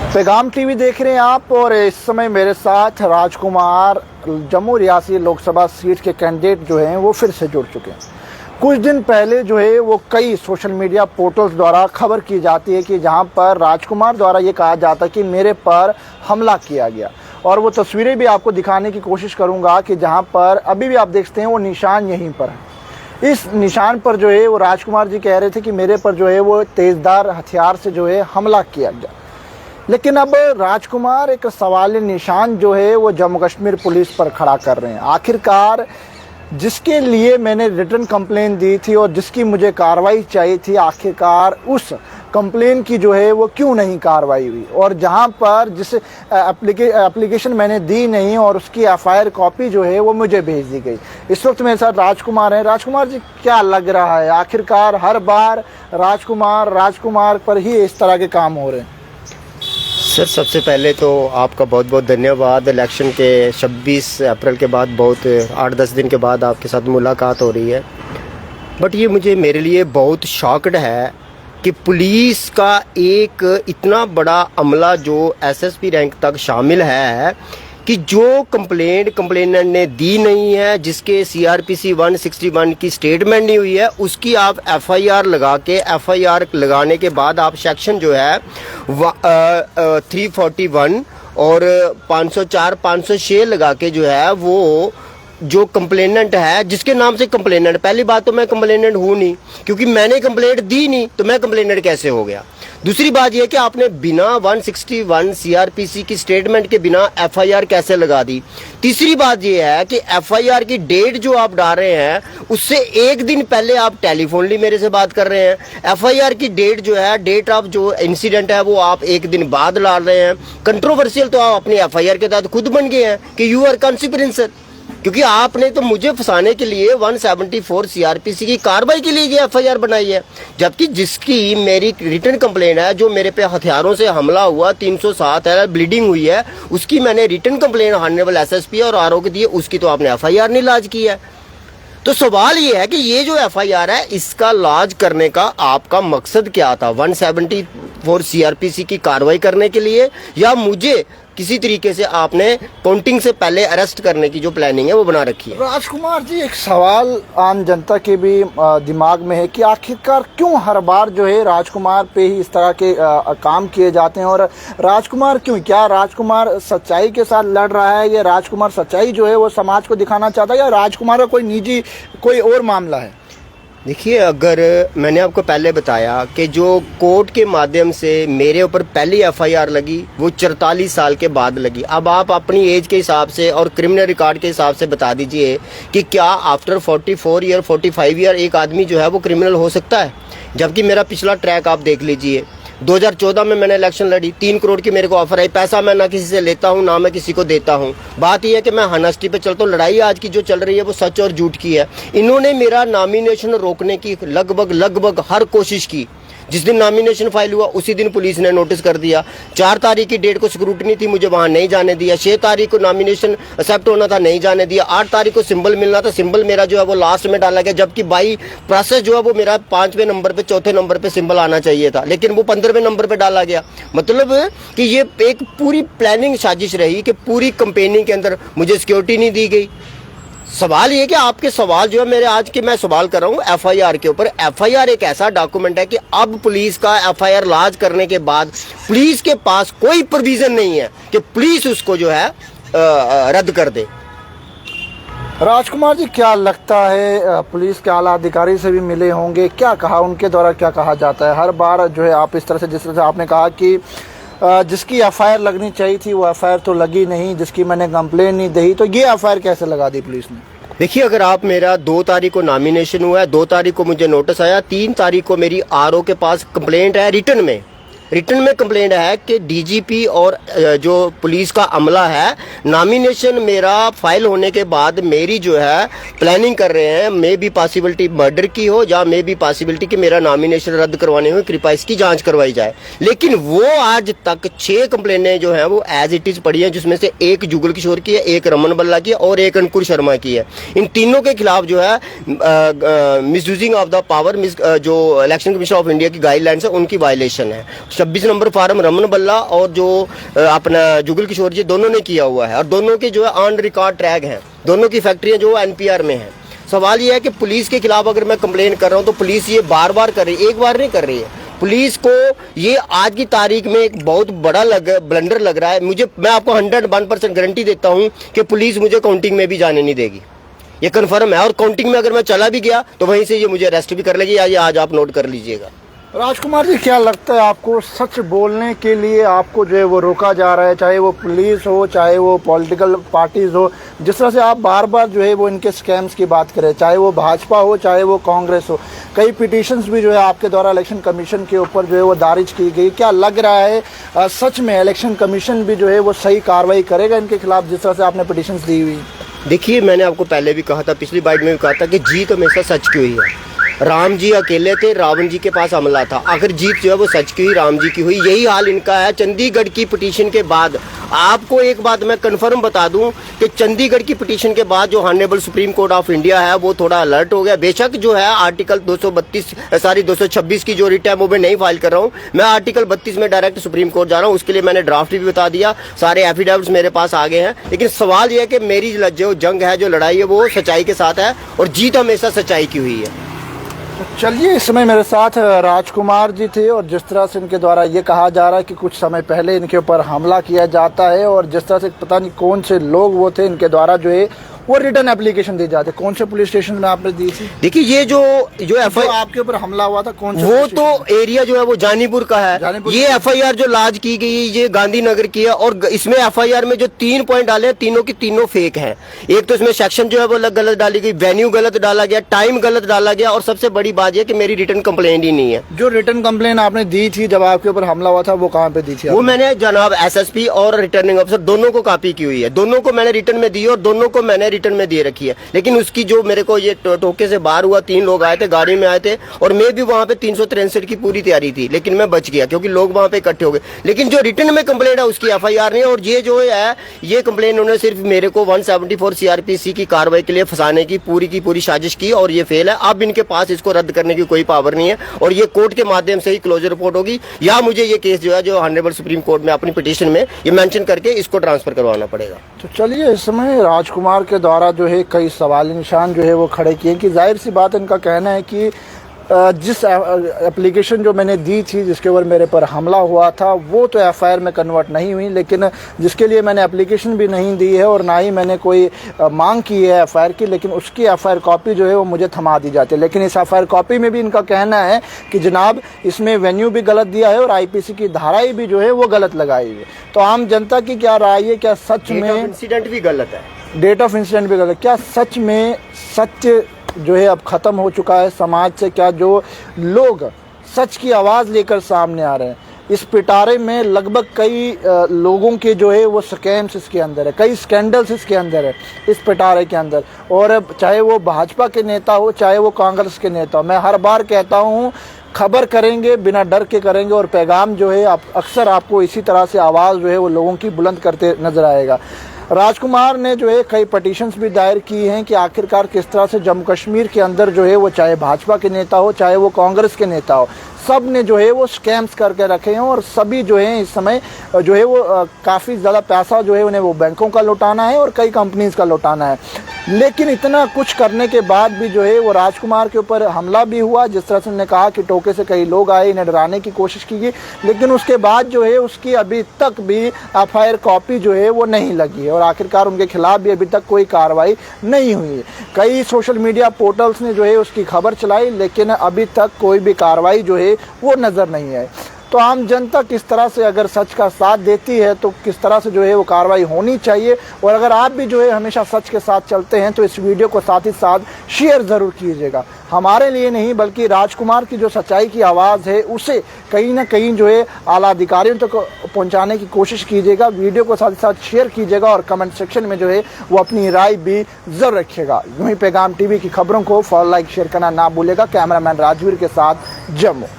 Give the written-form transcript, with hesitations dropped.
पैगाम टीवी देख रहे हैं आप और इस समय मेरे साथ राजकुमार जम्मू रियासी लोकसभा सीट के कैंडिडेट जो हैं वो फिर से जुड़ चुके हैं। कुछ दिन पहले जो है वो कई सोशल मीडिया पोर्टल्स द्वारा खबर की जाती है कि जहां पर राजकुमार द्वारा ये कहा जाता है कि मेरे पर हमला किया गया, और वो तस्वीरें भी आपको दिखाने की कोशिश करूंगा कि जहां पर अभी भी आप देखते हैं वो निशान यहीं पर है। इस निशान पर जो है वो राजकुमार जी कह रहे थे कि मेरे पर जो है वो तेज़दार हथियार से जो है हमला किया गया। लेकिन अब राजकुमार एक सवाल निशान जो है वो जम्मू कश्मीर पुलिस पर खड़ा कर रहे हैं। आखिरकार जिसके लिए मैंने रिटर्न कंप्लेन दी थी और जिसकी मुझे कार्रवाई चाहिए थी, आखिरकार उस कंप्लेन की जो है वो क्यों नहीं कार्रवाई हुई, और जहां पर जिस एप्लीकेशन मैंने दी नहीं और उसकी एफआईआर कॉपी जो है वो मुझे भेज दी गई। इस वक्त मेरे साथ राजकुमार हैं। राजकुमार जी, क्या लग रहा है, आखिरकार हर बार राजकुमार पर ही इस तरह के काम हो रहे हैं? सर, सबसे पहले तो आपका बहुत बहुत धन्यवाद। इलेक्शन के 26 अप्रैल के बाद बहुत 8-10 दिन के बाद आपके साथ मुलाकात हो रही है। बट ये मेरे लिए बहुत शॉक्ड है कि पुलिस का एक इतना बड़ा अमला जो एसएसपी रैंक तक शामिल है कि जो कंप्लेनेंट ने दी नहीं है, जिसके सीआरपीसी 161 की स्टेटमेंट नहीं हुई है, उसकी आप एफआईआर लगा के एफआईआर लगाने के बाद आप सेक्शन जो है 341 और 504 506 लगा के जो है वो जो कंप्लेनेंट है, जिसके नाम से कंप्लेनेंट, पहली बात तो मैं कंप्लेनेंट हूँ नहीं, क्योंकि मैंने कंप्लेंट दी नहीं तो मैं कंप्लेनेंट कैसे हो गया। दूसरी बात यह कि आपने बिना 161 सीआरपीसी की स्टेटमेंट के बिना एफआईआर कैसे लगा दी। तीसरी बात यह है कि एफआईआर की डेट जो आप डाल रहे हैं उससे एक दिन पहले आप टेलीफोनली मेरे से बात कर रहे हैं। एफआईआर की डेट जो है, डेट ऑफ जो इंसिडेंट है, वो आप एक दिन बाद डाल रहे हैं। कंट्रोवर्शियल तो आप अपनी एफआईआर के तहत खुद बन गए हैं कि यू आर कॉन्सिक्वेंसर, क्योंकि आपने तो मुझे फंसाने के लिए 174 सीआरपीसी की कार्रवाई के लिए ये एफआईआर बनाई है, जबकि जिसकी मेरी रिटर्न कंप्लेन है, जो मेरे पे हथियारों से हमला हुआ 307 है, ब्लीडिंग हुई है, उसकी मैंने रिटर्न कंप्लेन ऑनरेबल एसएसपी और आरओ को दी है, उसकी तो आपने एफआईआर नहीं लॉन्च की है। तो सवाल ये है कि ये जो एफआईआर है इसका लॉन्च करने का आपका मकसद क्या था? 174 सीआरपीसी की कार्रवाई करने के लिए, या मुझे किसी तरीके से आपने काउंटिंग से पहले अरेस्ट करने की जो प्लानिंग है वो बना रखी है? राजकुमार जी, एक सवाल आम जनता के भी दिमाग में है कि आखिरकार क्यों हर बार जो है राजकुमार पे ही इस तरह के काम किए जाते हैं, और राजकुमार क्यों? क्या राजकुमार सच्चाई के साथ लड़ रहा है, या राजकुमार सच्चाई जो है वो समाज को दिखाना चाहता है, या राजकुमार का कोई निजी कोई और मामला है? देखिए, अगर मैंने आपको पहले बताया कि जो कोर्ट के माध्यम से मेरे ऊपर पहली एफआईआर लगी वो 44 साल के बाद लगी। अब आप अपनी एज के हिसाब से और क्रिमिनल रिकॉर्ड के हिसाब से बता दीजिए कि क्या आफ्टर 44 ईयर 45 ईयर एक आदमी जो है वो क्रिमिनल हो सकता है? जबकि मेरा पिछला ट्रैक आप देख लीजिए। 2014 में मैंने इलेक्शन लड़ी, 3 करोड़ की मेरे को ऑफर आई। पैसा मैं ना किसी से लेता हूँ ना मैं किसी को देता हूँ। बात यह है कि मैं हॉनेस्टी पे चलता हूँ। लड़ाई आज की जो चल रही है वो सच और झूठ की है। इन्होंने मेरा नॉमिनेशन रोकने की लगभग हर कोशिश की। जिस दिन नॉमिनेशन फाइल हुआ उसी दिन पुलिस ने नोटिस कर दिया। 4 तारीख की डेट को स्क्रूटनी थी, मुझे वहां नहीं जाने दिया। 6 तारीख को नॉमिनेशन एक्सेप्ट होना था, नहीं जाने दिया। 8 तारीख को सिंबल मिलना था, सिंबल मेरा जो है वो लास्ट में डाला गया, जबकि बाई प्रोसेस जो है वो मेरा 5वें नंबर पे, 4थे नंबर पे सिंबल आना चाहिए था, लेकिन वो 15वें नंबर पे डाला गया। मतलब कि ये एक पूरी प्लानिंग साजिश रही कि पूरी कंपेनिंग के अंदर मुझे सिक्योरिटी नहीं दी गई। सवाल ये कि आपके सवाल जो है मेरे आज के मैं सवाल कर रहा हूँ एफआईआर के ऊपर। एफआईआर एक ऐसा डॉक्यूमेंट है कि अब पुलिस का एफआईआर लॉन्च करने के बाद पुलिस के पास कोई प्रोविजन नहीं है कि पुलिस उसको जो है रद्द कर दे। राजकुमार जी, क्या लगता है, पुलिस के आला अधिकारी से भी मिले होंगे, क्या कहा, उनके द्वारा क्या कहा जाता है? हर बार जो है आप इस तरह से, जिस तरह से आपने कहा कि जिसकी एफआईआर लगनी चाहिए थी वो एफआईआर तो लगी नहीं, जिसकी मैंने कंप्लेन नहीं दी, तो ये एफआईआर कैसे लगा दी पुलिस ने? देखिए, अगर आप मेरा 2 तारीख को नॉमिनेशन हुआ है, 2 तारीख को मुझे नोटिस आया, 3 तारीख को मेरी आरओ के पास कंप्लेंट है रिटर्न में कंप्लेंट है कि डीजीपी और जो पुलिस का अमला है, नॉमिनेशन मेरा फाइल होने के बाद मेरी जो है प्लानिंग कर रहे हैं, मे बी पॉसिबिलिटी मर्डर की हो या मे बी पॉसिबिलिटी कि मेरा नॉमिनेशन रद्द करवाने हो, कृपया इसकी जांच करवाई जाए। लेकिन वो आज तक 6 कंप्लेनें जो हैं वो एज इट इज पड़ी हैं, जिसमें से एक जुगल किशोर की है, एक रमन बल्ला की है और एक अंकुर शर्मा की है। इन तीनों के खिलाफ जो है मिसयूजिंग ऑफ द पावर, जो इलेक्शन कमीशन ऑफ इंडिया की गाइडलाइंस है उनकी वायलेशन है। 26 नंबर फार्म रमन बल्ला और जो अपना जुगल किशोर जी दोनों ने किया हुआ है, और दोनों के जो है ऑन रिकॉर्ड ट्रैक हैं, दोनों की फैक्ट्रियां जो NPR में है। सवाल ये है कि पुलिस के खिलाफ अगर मैं कंप्लेन कर रहा हूं तो पुलिस ये बार बार कर रही है, एक बार नहीं कर रही है। पुलिस को ये आज की तारीख में एक बहुत बड़ा ब्लंडर लग रहा है। मैं आपको 101% गारंटी देता हूं कि पुलिस मुझे काउंटिंग में भी जाने नहीं देगी, ये कन्फर्म है। और काउंटिंग में अगर मैं चला भी गया तो वहीं से ये मुझे अरेस्ट भी कर लेगी, या ये आज आप नोट कर लीजिएगा। राजकुमार जी, क्या लगता है आपको, सच बोलने के लिए आपको जो है वो रोका जा रहा है, चाहे वो पुलिस हो, चाहे वो पॉलिटिकल पार्टीज हो? जिस तरह से आप बार बार जो है वो इनके स्कैम्स की बात करें, चाहे वो भाजपा हो चाहे वो कांग्रेस हो, कई पिटीशंस भी जो है आपके द्वारा इलेक्शन कमीशन के ऊपर जो है वो दारिज की गई। क्या लग रहा है सच में इलेक्शन कमीशन भी जो है वो सही कार्रवाई करेगा इनके खिलाफ, जिस तरह से आपने पिटीशंस दी हुई? देखिए, मैंने आपको पहले भी कहा था, पिछली बाइट में भी कहा था कि जीत हमेशा सच की हुई है। राम जी अकेले थे, रावण जी के पास हमला था, अगर जीत जो है वो सच की हुई, राम जी की हुई। यही हाल इनका है। चंडीगढ़ की पिटीशन के बाद आपको एक बात मैं कंफर्म बता दूं कि चंडीगढ़ की पिटीशन के बाद जो honourable supreme court of India है वो थोड़ा अलर्ट हो गया। बेशक जो है आर्टिकल 226 की जो रिट है वो मैं नहीं फाइल कर रहा हूं, मैं आर्टिकल 32 में डायरेक्ट सुप्रीम कोर्ट जा रहा हूं। उसके लिए मैंने ड्राफ्ट भी बता दिया, सारे एफिडेविट्स मेरे पास आ गए हैं। लेकिन सवाल यह है कि मेरी जो जंग है, जो लड़ाई है, वो सच्चाई के साथ है और जीत हमेशा सच्चाई की हुई है। चलिए, इस समय मेरे साथ राजकुमार जी थे, और जिस तरह से इनके द्वारा ये कहा जा रहा है कि कुछ समय पहले इनके ऊपर हमला किया जाता है, और जिस तरह से पता नहीं कौन से लोग वो थे, इनके द्वारा जो है वो रिटर्न एप्लीकेशन दी जाती है। कौन से पुलिस स्टेशन में आपने दी थी? देखिए, ये जो आपके ऊपर हमला हुआ था, कौन से? वो तो एरिया जो है वो जानीपुर का है। ये FIR जो लाज की गई ये गांधीनगर की है, और इसमें FIR में जो 3 पॉइंट डाले हैं, तीनों की तीनों फेक हैं। एक तो इसमें सेक्शन जो है वो गलत डाली गई, वेन्यू गलत डाला गया, टाइम गलत डाला गया, और सबसे बड़ी बात यह कि मेरी रिटर्न कंप्लेंट ही नहीं है। जो रिटर्न कंप्लेंट आपने दी थी जब आपके ऊपर हमला हुआ था, वो कहाँ पे दी थी? वो मैंने जनाब SSP और रिटर्निंग अफसर दोनों को कॉपी की हुई है। दोनों को मैंने रिटर्न में दी और दोनों को मैंने रिटर्न में दे रखी है। लेकिन उसकी जो मेरे को ये टोके से बाहर हुआ, 3 लोग आए थे, गाड़ी में आए थे, और मैं भी वहां पे 363 की पूरी तैयारी थी, लेकिन मैं बच गया क्योंकि लोग वहां पे इकट्ठे हो गए। लेकिन जो रिटर्न में कंप्लेंट है उसकी FIR नहीं है, और ये जो है ये कंप्लेंट उन्होंने सिर्फ मेरे को 174 CRPC की कार्रवाई के लिए फंसाने की पूरी साजिश की, और ये फेल है। अब इनके पास इसको रद्द करने की कोई पावर नहीं है, और ये कोर्ट के माध्यम से ही क्लोजर रिपोर्ट होगी, या मुझे ये केस जो है जो ऑनरेबल सुप्रीम कोर्ट में अपनी पिटीशन में ये मेंशन करके इसको ट्रांसफर करवाना पड़ेगा। तो चलिए, इस समय राजकुमार के द्वारा जो है कई सवाल निशान जो है वो खड़े किए कि जाहिर सी बात इनका कहना है कि जिस एप्लीकेशन जो मैंने दी थी, जिसके ऊपर मेरे पर हमला हुआ था, वो तो FIR में कन्वर्ट नहीं हुई, लेकिन जिसके लिए मैंने एप्लीकेशन भी नहीं दी है और ना ही मैंने कोई मांग की है FIR की, लेकिन उसकी FIR कॉपी जो है वो मुझे थमा दी जाती है। लेकिन इस FIR कॉपी में भी इनका कहना है कि जनाब इसमें वेन्यू भी गलत दिया है और IPC की धाराएं भी जो है वो गलत लगाई हुई है। तो आम जनता की क्या राय है, क्या सच में इंसिडेंट भी गलत है? डेट ऑफ इंसिडेंट भी गलत, क्या सच में सच जो है अब ख़त्म हो चुका है समाज से? क्या जो लोग सच की आवाज़ लेकर सामने आ रहे हैं, इस पिटारे में लगभग कई लोगों के जो है वो स्कैम्स इसके अंदर है, कई स्कैंडल्स इसके अंदर है, इस पिटारे के अंदर। और चाहे वो भाजपा के नेता हो चाहे वो कांग्रेस के नेता हो, मैं हर बार कहता हूँ खबर करेंगे बिना डर के करेंगे, और पैगाम जो है अक्सर आपको इसी तरह से आवाज़ जो है वो लोगों की बुलंद करते नजर आएगा। राजकुमार ने जो है कई पटिशन्स भी दायर की हैं कि आखिरकार किस तरह से जम्मू कश्मीर के अंदर जो है वो चाहे भाजपा के नेता हो चाहे वो कांग्रेस के नेता हो, सब ने जो है वो स्कैम्स करके रखे हैं, और सभी जो है इस समय जो है वो काफ़ी ज़्यादा पैसा जो है उन्हें वो बैंकों का लौटाना है और कई कंपनीज का लौटाना है। लेकिन इतना कुछ करने के बाद भी जो है वो राजकुमार के ऊपर हमला भी हुआ, जिस तरह से उन्होंने कहा कि टोके से कई लोग आए, इन्हें डराने की कोशिश की गई, लेकिन उसके बाद जो है उसकी अभी तक भी FIR कॉपी जो है वो नहीं लगी है, और आखिरकार उनके खिलाफ भी अभी तक कोई कार्रवाई नहीं हुई है। कई सोशल मीडिया पोर्टल्स ने जो है उसकी खबर चलाई, लेकिन अभी तक कोई भी कार्रवाई जो है वो नज़र नहीं आई। तो आम जनता किस तरह से अगर सच का साथ देती है तो किस तरह से जो है वो कार्रवाई होनी चाहिए, और अगर आप भी जो है हमेशा सच के साथ चलते हैं तो इस वीडियो को साथ ही साथ शेयर ज़रूर कीजिएगा। हमारे लिए नहीं बल्कि राजकुमार की जो सच्चाई की आवाज़ है उसे कहीं ना कहीं जो है आला अधिकारियों तक पहुंचाने की कोशिश कीजिएगा। वीडियो को साथ ही साथ शेयर कीजिएगा और कमेंट सेक्शन में जो है वो अपनी राय भी ज़रूर रखिएगा। यूं ही पैगाम TV की खबरों को फॉलो, लाइक, शेयर करना ना भूलेगा। कैमरामैन राजवीर के साथ जम्मू।